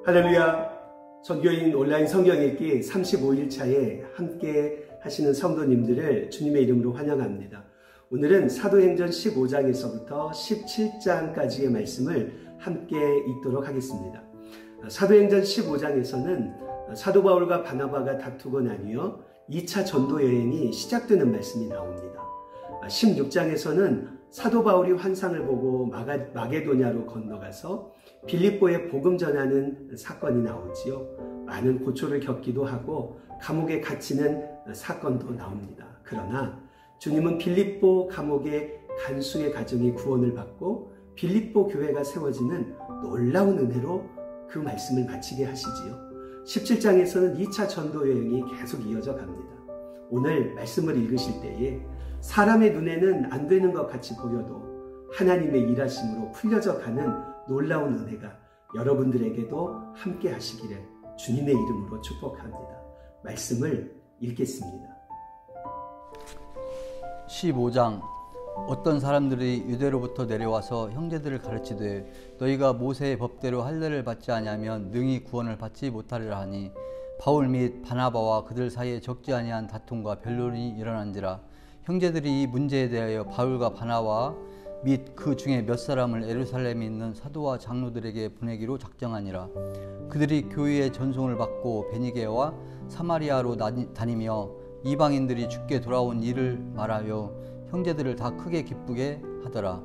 할렐루야! 전교인 온라인 성경읽기 35일차에 함께 하시는 성도님들을 주님의 이름으로 환영합니다. 오늘은 사도행전 15장에서부터 17장까지의 말씀을 함께 읽도록 하겠습니다. 사도행전 15장에서는 사도 바울과 바나바가 다투고 나뉘어 2차 전도 여행이 시작되는 말씀이 나옵니다. 16장에서는 사도 바울이 환상을 보고 마게도냐로 건너가서 빌립보에 복음 전하는 사건이 나오지요. 많은 고초를 겪기도 하고 감옥에 갇히는 사건도 나옵니다. 그러나 주님은 빌립보 감옥의 간수의 가정이 구원을 받고 빌립보 교회가 세워지는 놀라운 은혜로 그 말씀을 마치게 하시지요. 17장에서는 2차 전도 여행이 계속 이어져 갑니다. 오늘 말씀을 읽으실 때에 사람의 눈에는 안 되는 것 같이 보여도 하나님의 일하심으로 풀려져 가는 놀라운 은혜가 여러분들에게도 함께 하시기를 주님의 이름으로 축복합니다. 말씀을 읽겠습니다. 15장. 어떤 사람들이 유대로부터 내려와서 형제들을 가르치되 너희가 모세의 법대로 할례를 받지 아니하면 능히 구원을 받지 못하리라 하니 바울 및 바나바와 그들 사이에 적지 아니한 다툼과 변론이 일어난지라. 형제들이 이 문제에 대하여 바울과 바나바 및 그 중에 몇 사람을 예루살렘에 있는 사도와 장로들에게 보내기로 작정하니라. 그들이 교회의 전송을 받고 베니게와 사마리아로 다니며 이방인들이 주께 돌아온 일을 말하여 형제들을 다 크게 기쁘게 하더라.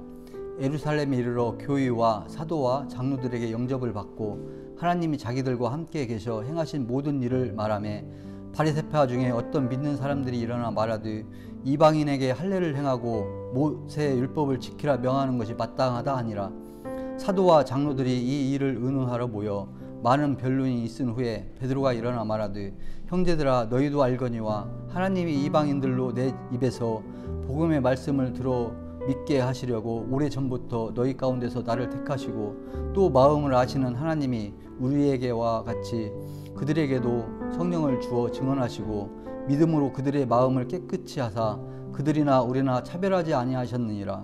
예루살렘에 이르러 교회와 사도와 장로들에게 영접을 받고 하나님이 자기들과 함께 계셔 행하신 모든 일을 말하며 바리새파 중에 어떤 믿는 사람들이 일어나 말하되 이방인에게 할례를 행하고 모세의 율법을 지키라 명하는 것이 마땅하다 하니라. 사도와 장로들이 이 일을 의논하러 모여 많은 변론이 있은 후에 베드로가 일어나 말하되 형제들아 너희도 알거니와 하나님이 이방인들로 내 입에서 복음의 말씀을 들어 믿게 하시려고 오래전부터 너희 가운데서 나를 택하시고 또 마음을 아시는 하나님이 우리에게와 같이 그들에게도 성령을 주어 증언하시고 믿음으로 그들의 마음을 깨끗이 하사 그들이나 우리나 차별하지 아니하셨느니라.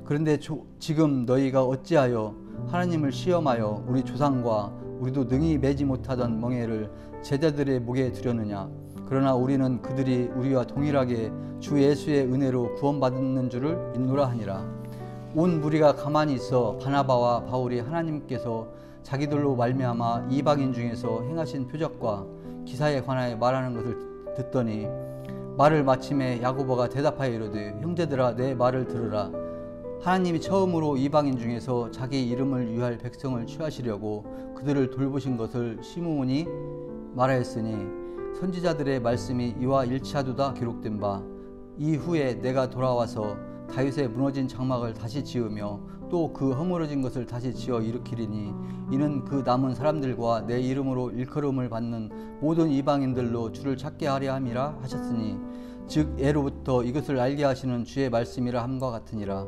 그런데 지금 너희가 어찌하여 하나님을 시험하여 우리 조상과 우리도 능히 매지 못하던 멍에를 제자들의 목에 두려느냐. 그러나 우리는 그들이 우리와 동일하게 주 예수의 은혜로 구원받는 줄을 믿노라 하니라. 온 무리가 가만히 있어 바나바와 바울이 하나님께서 자기들로 말미암아 이방인 중에서 행하신 표적과 기사에 관하여 말하는 것을 듣더니 말을 마침에 야고보가 대답하여 이르되 형제들아 내 말을 들으라. 하나님이 처음으로 이방인 중에서 자기 이름을 위할 백성을 취하시려고 그들을 돌보신 것을 시므온이 말하였으니 선지자들의 말씀이 이와 일치하도다 기록된 바 이후에 내가 돌아와서 다윗의 무너진 장막을 다시 지으며 또 그 허물어진 것을 다시 지어 일으키리니 이는 그 남은 사람들과 내 이름으로 일컬음을 받는 모든 이방인들로 주를 찾게 하려 함이라 하셨으니 즉 예로부터 이것을 알게 하시는 주의 말씀이라 함과 같으니라.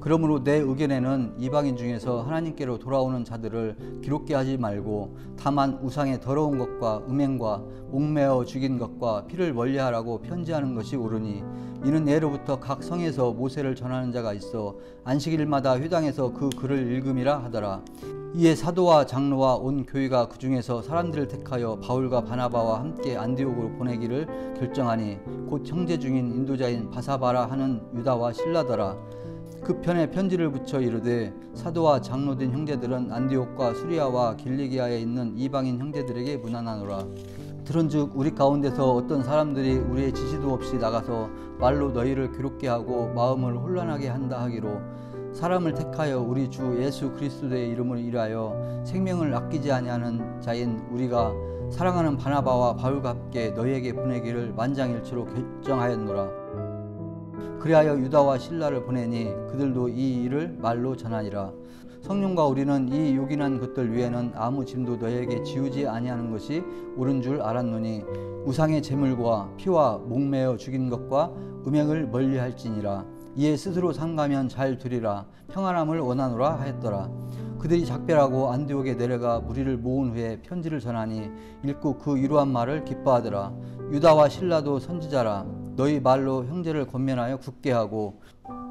그러므로 내 의견에는 이방인 중에서 하나님께로 돌아오는 자들을 기록게 하지 말고 다만 우상의 더러운 것과 음행과 목매어 죽인 것과 피를 멀리하라고 편지하는 것이 옳으니 이는 예로부터 각 성에서 모세를 전하는 자가 있어 안식일마다 회당에서 그 글을 읽음이라 하더라. 이에 사도와 장로와 온 교회가 그 중에서 사람들을 택하여 바울과 바나바와 함께 안디옥으로 보내기를 결정하니 곧 형제 중인 인도자인 바사바라 하는 유다와 실라더라. 그 편에 편지를 붙여 이르되 사도와 장로된 형제들은 안디옥과 수리아와 길리기아에 있는 이방인 형제들에게 문안하노라. 들은즉 우리 가운데서 어떤 사람들이 우리의 지시도 없이 나가서 말로 너희를 괴롭게 하고 마음을 혼란하게 한다 하기로 사람을 택하여 우리 주 예수 그리스도의 이름을 인하여 생명을 아끼지 아니하는 자인 우리가 사랑하는 바나바와 바울과 함께 너희에게 보내기를 만장일치로 결정하였노라. 그리하여 유다와 실라를 보내니 그들도 이 일을 말로 전하니라. 성령과 우리는 이 요긴한 것들 위에는 아무 짐도 너희에게 지우지 아니하는 것이 옳은 줄 알았노니 우상의 제물과 피와 목매어 죽인 것과 음행을 멀리할지니라. 이에 스스로 상가면 잘 되리라 평안함을 원하노라 하였더라. 그들이 작별하고 안디옥에 내려가 무리를 모은 후에 편지를 전하니 읽고 그 이루한 말을 기뻐하더라. 유다와 실라도 선지자라. 너희 말로 형제를 권면하여 굳게 하고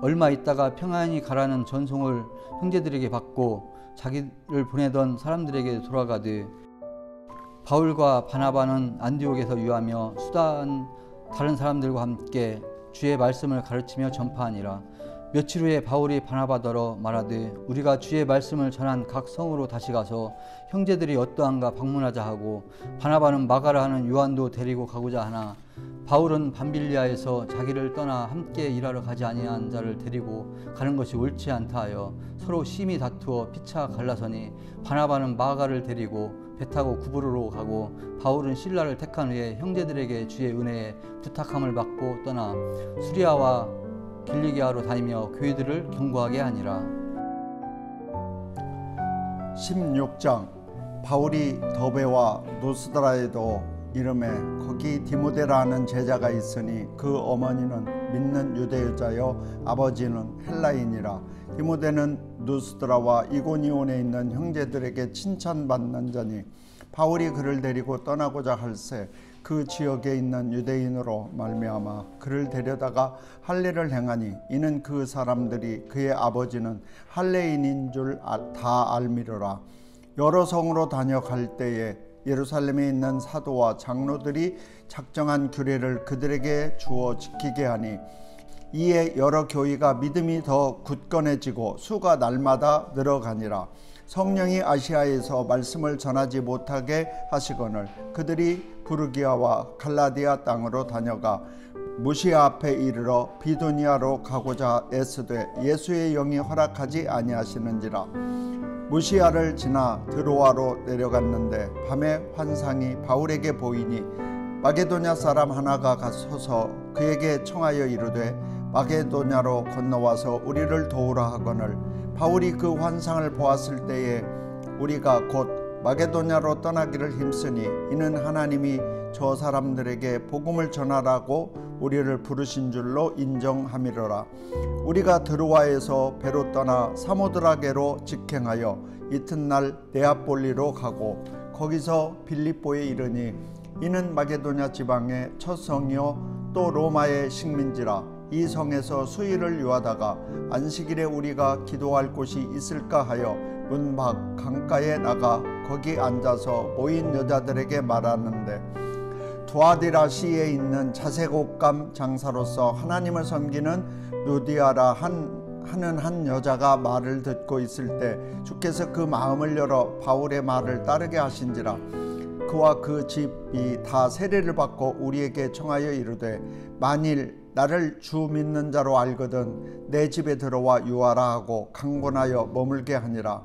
얼마 있다가 평안히 가라는 전송을 형제들에게 받고 자기를 보내던 사람들에게 돌아가되 바울과 바나바는 안디옥에서 유하며 수단 다른 사람들과 함께 주의 말씀을 가르치며 전파하니라. 며칠 후에 바울이 바나바더러 말하되 우리가 주의 말씀을 전한 각 성으로 다시 가서 형제들이 어떠한가 방문하자 하고, 바나바는 마가라 하는 요한도 데리고 가고자 하나 바울은 밤빌리아에서 자기를 떠나 함께 일하러 가지 아니한 자를 데리고 가는 것이 옳지 않다 하여 서로 심히 다투어 피차 갈라서니, 바나바는 마가를 데리고 배 타고 구브로로 가고 바울은 실라를 택한 후에 형제들에게 주의 은혜에 부탁함을 받고 떠나 수리아와 길리기아로 다니며 교회들을 경고하게 하니라. 16장. 바울이 더베와 노스드라에도 이름에 거기 디모데라는 제자가 있으니 그 어머니는 믿는 유대 여자여 아버지는 헬라인이라. 디모데는 누스드라와 이고니온에 있는 형제들에게 칭찬받는 자니, 바울이 그를 데리고 떠나고자 할새 그 지역에 있는 유대인으로 말미암아 그를 데려다가 할례를 행하니, 이는 그 사람들이 그의 아버지는 할례인인 줄 다 알미르라. 여러 성으로 다녀갈 때에 예루살렘에 있는 사도와 장로들이 작정한 규례를 그들에게 주어 지키게 하니, 이에 여러 교회가 믿음이 더 굳건해지고 수가 날마다 늘어가니라. 성령이 아시아에서 말씀을 전하지 못하게 하시거늘 그들이 부르기아와 갈라디아 땅으로 다녀가 무시아 앞에 이르러 비두니아로 가고자 애쓰되 예수의 영이 허락하지 아니하시는지라. 무시아를 지나 드로아로 내려갔는데 밤에 환상이 바울에게 보이니, 마게도냐 사람 하나가 가서서 그에게 청하여 이르되 마게도냐로 건너와서 우리를 도우라 하거늘, 바울이 그 환상을 보았을 때에 우리가 곧 마게도냐로 떠나기를 힘쓰니, 이는 하나님이 저 사람들에게 복음을 전하라고 우리를 부르신 줄로 인정함이로라. 우리가 드로아에서 배로 떠나 사모드라게로 직행하여 이튿날 네아폴리로 가고 거기서 빌립보에 이르니, 이는 마게도냐 지방의 첫 성이요 또 로마의 식민지라. 이 성에서 수일을 유하다가 안식일에 우리가 기도할 곳이 있을까 하여 문 밖 강가에 나가 거기 앉아서 모인 여자들에게 말하는데, 두아디라시에 있는 자색옷감 장사로서 하나님을 섬기는 루디아라 하는 한 여자가 말을 듣고 있을 때 주께서 그 마음을 열어 바울의 말을 따르게 하신지라. 그와 그 집이 다 세례를 받고 우리에게 청하여 이르되, 만일 나를 주 믿는 자로 알거든 내 집에 들어와 유하라 하고 강권하여 머물게 하니라.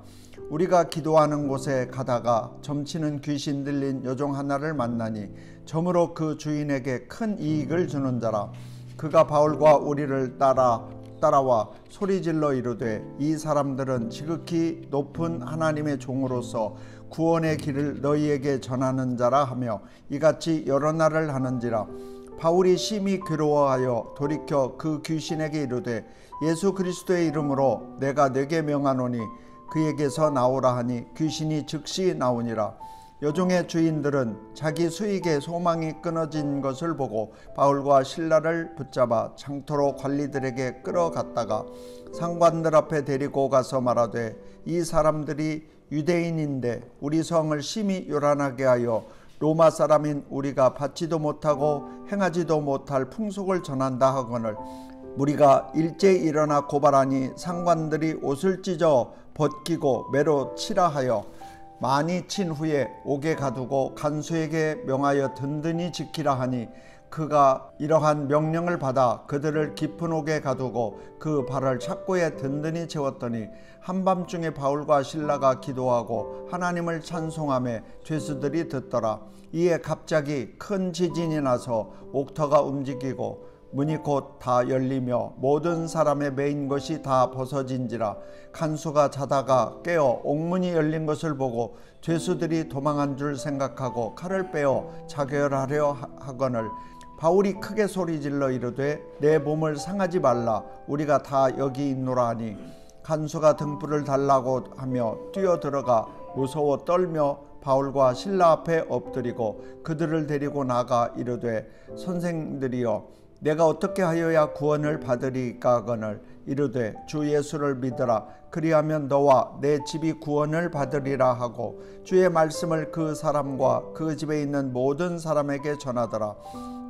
우리가 기도하는 곳에 가다가 점치는 귀신 들린 여종 하나를 만나니, 점으로 그 주인에게 큰 이익을 주는 자라. 그가 바울과 우리를 따라와 소리질러 이르되, 이 사람들은 지극히 높은 하나님의 종으로서 구원의 길을 너희에게 전하는 자라 하며 이같이 여러 날을 하는지라. 바울이 심히 괴로워하여 돌이켜 그 귀신에게 이르되, 예수 그리스도의 이름으로 내가 네게 명하노니 그에게서 나오라 하니 귀신이 즉시 나오니라. 여종의 주인들은 자기 수익의 소망이 끊어진 것을 보고 바울과 실라를 붙잡아 장터로 관리들에게 끌어갔다가 상관들 앞에 데리고 가서 말하되, 이 사람들이 유대인인데 우리 성을 심히 요란하게 하여 로마 사람인 우리가 받지도 못하고 행하지도 못할 풍속을 전한다 하거늘, 무리가 일제히 일어나 고발하니 상관들이 옷을 찢어 벗기고 매로 치라 하여 많이 친 후에 옥에 가두고 간수에게 명하여 든든히 지키라 하니, 그가 이러한 명령을 받아 그들을 깊은 옥에 가두고 그 발을 착고에 든든히 채웠더니, 한밤중에 바울과 실라가 기도하고 하나님을 찬송하며 죄수들이 듣더라. 이에 갑자기 큰 지진이 나서 옥터가 움직이고 문이 곧 다 열리며 모든 사람의 매인 것이 다 벗어진지라. 간수가 자다가 깨어 옥문이 열린 것을 보고 죄수들이 도망한 줄 생각하고 칼을 빼어 자결하려 하거늘, 바울이 크게 소리질러 이르되, 내 몸을 상하지 말라, 우리가 다 여기 있노라 하니, 간수가 등불을 달라고 하며 뛰어들어가 무서워 떨며 바울과 실라 앞에 엎드리고 그들을 데리고 나가 이르되, 선생들이여, 내가 어떻게 하여야 구원을 받으리까 하거늘, 이르되 주 예수를 믿으라. 그리하면 너와 내 집이 구원을 받으리라 하고 주의 말씀을 그 사람과 그 집에 있는 모든 사람에게 전하더라.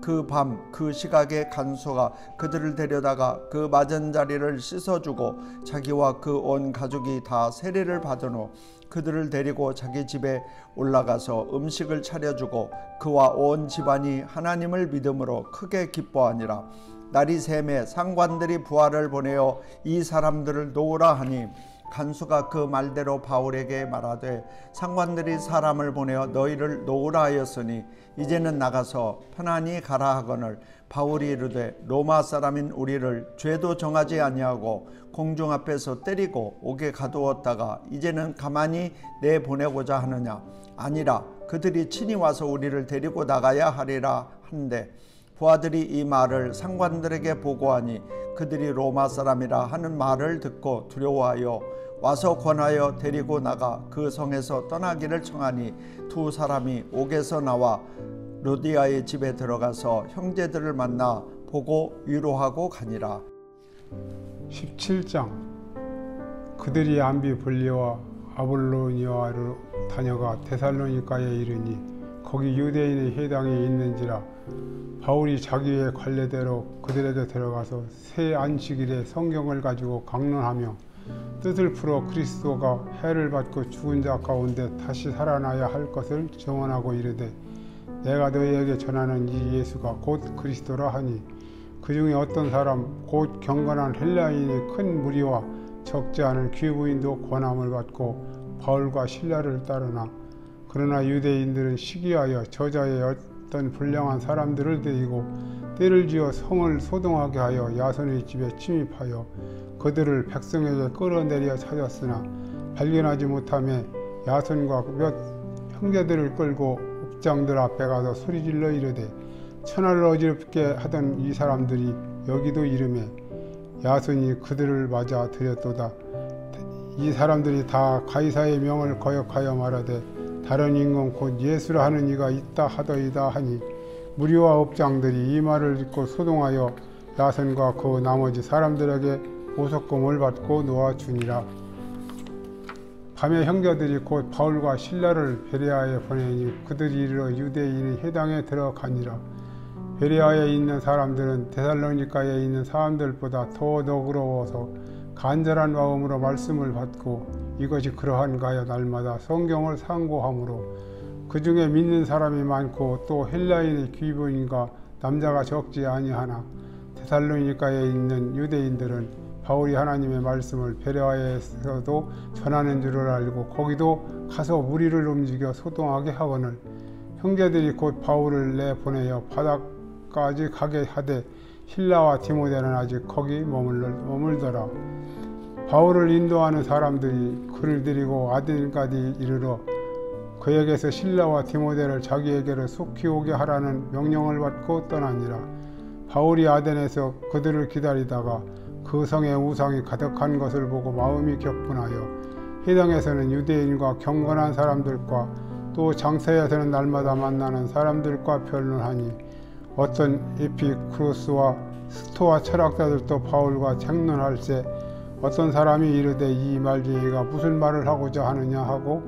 그 밤 그 시각에 간수가 그들을 데려다가 그 맞은 자리를 씻어주고 자기와 그 온 가족이 다 세례를 받은 후 그들을 데리고 자기 집에 올라가서 음식을 차려주고 그와 온 집안이 하나님을 믿음으로 크게 기뻐하니라. 날이 새매 상관들이 부하를 보내어 이 사람들을 놓으라 하니 간수가 그 말대로 바울에게 말하되 상관들이 사람을 보내어 너희를 놓으라 하였으니 이제는 나가서 편안히 가라 하거늘 바울이 이르되 로마 사람인 우리를 죄도 정하지 아니하고 공중 앞에서 때리고 옥에 가두었다가 이제는 가만히 내보내고자 하느냐. 아니라 그들이 친히 와서 우리를 데리고 나가야 하리라 한데 부하들이 이 말을 상관들에게 보고하니 그들이 로마 사람이라 하는 말을 듣고 두려워하여 와서 권하여 데리고 나가 그 성에서 떠나기를 청하니 두 사람이 옥에서 나와 루디아의 집에 들어가서 형제들을 만나 보고 위로하고 가니라. 17장. 그들이 암비불리와 아볼로니아로 다녀가 데살로니가에 이르니 거기 유대인의 회당이 있는지라. 바울이 자기의 관례대로 그들에게 들어가서 새 안식일에 성경을 가지고 강론하며 뜻을 풀어 그리스도가 해를 받고 죽은 자 가운데 다시 살아나야 할 것을 증언하고 이르되 내가 너희에게 전하는 이 예수가 곧 그리스도라 하니 그 중에 어떤 사람 곧 경건한 헬라인이 큰 무리와 적지 않은 귀부인도 권함을 받고 바울과 실라를 따르나 그러나 유대인들은 시기하여 저자의 어떤 불량한 사람들을 데리고 때를 지어 성을 소동하게 하여 야손의 집에 침입하여 그들을 백성에게 끌어내려 찾았으나 발견하지 못하며 야손과 몇 형제들을 끌고 옥장들 앞에 가서 소리질러 이르되 천하를 어지럽게 하던 이 사람들이 여기도 이르매 야손이 그들을 맞아 들였도다. 이 사람들이 다 가이사의 명을 거역하여 말하되 다른 임금 곧 예수라 하는 이가 있다 하더이다 하니 무리와 옥장들이 이 말을 듣고 소동하여 야손과 그 나머지 사람들에게 보석금을 받고 놓아주니라. 밤에 형제들이 곧 바울과 실라를 베레아에 보내니 그들이 이르러 유대인의 회당에 들어가니라. 베레아에 있는 사람들은 데살로니가에 있는 사람들보다 더 너그러워서 간절한 마음으로 말씀을 받고 이것이 그러한가 하여 날마다 성경을 상고하므로 그 중에 믿는 사람이 많고 또 헬라인의 귀부인과 남자가 적지 아니하나 데살로니가에 있는 유대인들은 바울이 하나님의 말씀을 베레아에서도 전하는 줄을 알고 거기도 가서 무리를 움직여 소동하게 하거늘 형제들이 곧 바울을 내보내어 바다까지 가게 하되 실라와 디모데는 아직 거기 머물더라. 바울을 인도하는 사람들이 그를 데리고 아덴까지 이르러 그에게서 실라와 디모데를 자기에게로 속히 오게 하라는 명령을 받고 떠나니라. 바울이 아덴에서 그들을 기다리다가 그 성에 우상이 가득한 것을 보고 마음이 격분하여 회당에서는 유대인과 경건한 사람들과 또 장사에서는 날마다 만나는 사람들과 변론하니 어떤 에피쿠로스와 스토아 철학자들도 바울과 tranh 논할세 어떤 사람이 이르되 이 말쟁이가 무슨 말을 하고자 하느냐 하고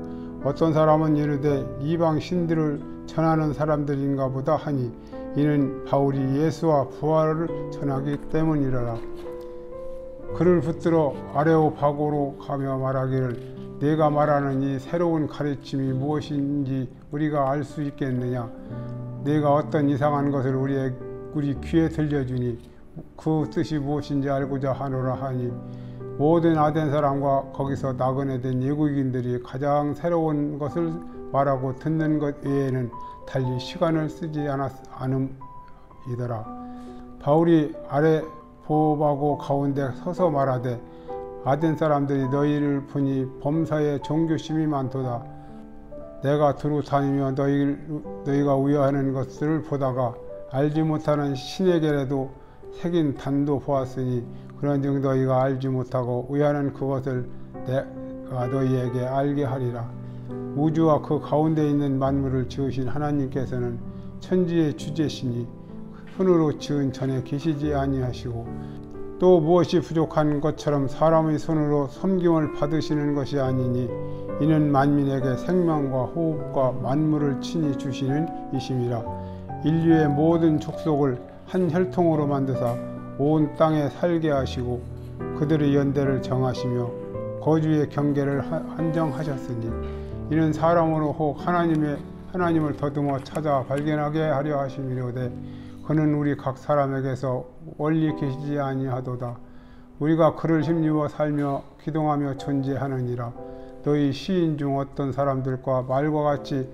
어떤 사람은 이르되 이방 신들을 전하는 사람들인가 보다 하니 이는 바울이 예수와 부활을 전하기 때문이라. 그를 붙들어 아레오파고로 가며 말하기를 네가 말하는 이 새로운 가르침이 무엇인지 우리가 알 수 있겠느냐. 네가 어떤 이상한 것을 우리 귀에 들려주니 그 뜻이 무엇인지 알고자 하노라 하니 모든 아덴 사람과 거기서 나그네 된 외국인들이 가장 새로운 것을 말하고 듣는 것 외에는 달리 시간을 쓰지 않음이더라. 바울이 아레포바고 가운데 서서 말하되 아덴 사람들이 너희를 보니 범사에 종교심이 많도다. 내가 두루 다니며 너희가 우려하는 것들을 보다가 알지 못하는 신에게라도 새긴 단도 보았으니 그런즉 너희가 알지 못하고 우려하는 그것을 내가 너희에게 알게 하리라. 우주와 그 가운데 있는 만물을 지으신 하나님께서는 천지의 주제시니 손으로 지은 전에 계시지 아니하시고 또 무엇이 부족한 것처럼 사람의 손으로 섬김을 받으시는 것이 아니니 이는 만민에게 생명과 호흡과 만물을 친히 주시는 이심이라. 인류의 모든 족속을 한 혈통으로 만드사 온 땅에 살게 하시고 그들의 연대를 정하시며 거주의 경계를 한정하셨으니 이는 사람으로 혹 하나님을 더듬어 찾아 발견하게 하려 하심이로되 그는 우리 각 사람에게서 원리 계시지 아니하도다. 우리가 그를 힘입어 살며 기동하며 존재하느니라. 너희 시인 중 어떤 사람들과 말과 같이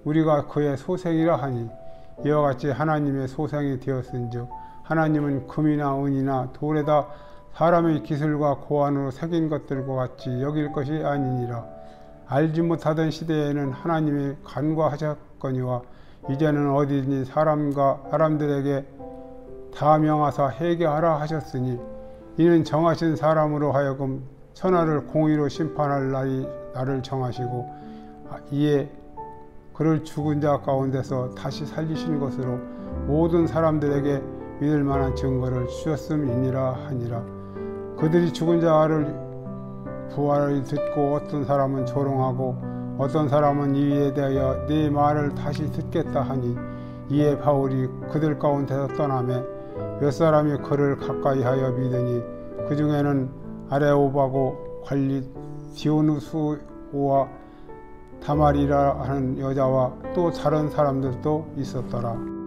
우리가 그의 소생이라 하니 이와 같이 하나님의 소생이 되었은즉 하나님은 금이나 은이나 돌에다 사람의 기술과 고안으로 새긴 것들과 같이 여길 것이 아니니라. 알지 못하던 시대에는 하나님이 간과하셨거니와 이제는 어디든지 사람들에게 다 명하사 회개하라 하셨으니 이는 정하신 사람으로 하여금 천하를 공의로 심판할 날이 나를 정하시고 이에 그를 죽은 자 가운데서 다시 살리신 것으로 모든 사람들에게 믿을 만한 증거를 주셨음이니라 하니라. 그들이 죽은 자를 부활을 듣고 어떤 사람은 조롱하고 어떤 사람은 이에 대하여 네 말을 다시 듣겠다 하니 이에 바울이 그들 가운데서 떠나매 몇 사람이 그를 가까이 하여 믿으니 그 중에는 아레오바고 관리 디오누스오와 다말이라 하는 여자와 또 다른 사람들도 있었더라.